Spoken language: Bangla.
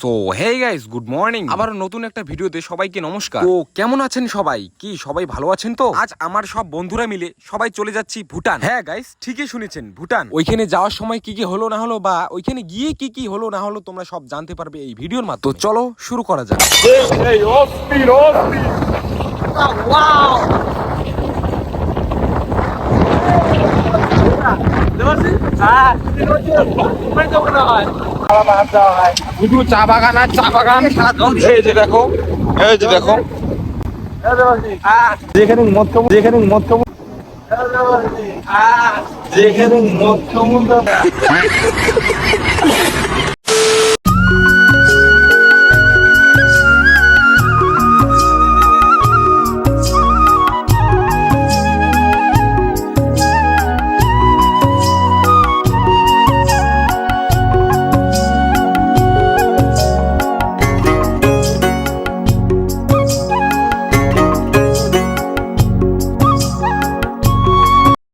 So hey guys, good morning. আবার নতুন একটা ভিডিওতে সবাইকে নমস্কার। তো কেমন আছেন সবাই? কি সবাই ভালো আছেন তো? আজ আমার সব বন্ধুরা মিলে সবাই চলে যাচ্ছি ভুটান। হ্যাঁ গাইস, ঠিকই শুনেছেন, ভুটান। ওইখানে যাওয়ার সময় কি কি হলো না হলো, বা ওইখানে গিয়ে কি কি হলো না হলো, তোমরা সব জানতে পারবে এই ভিডিওর মাধ্যমে। তো চলো শুরু করা যাক। শুধু চা বাগান আর চা বাগান। এই যে দেখো, এই যে দেখো, যেখানে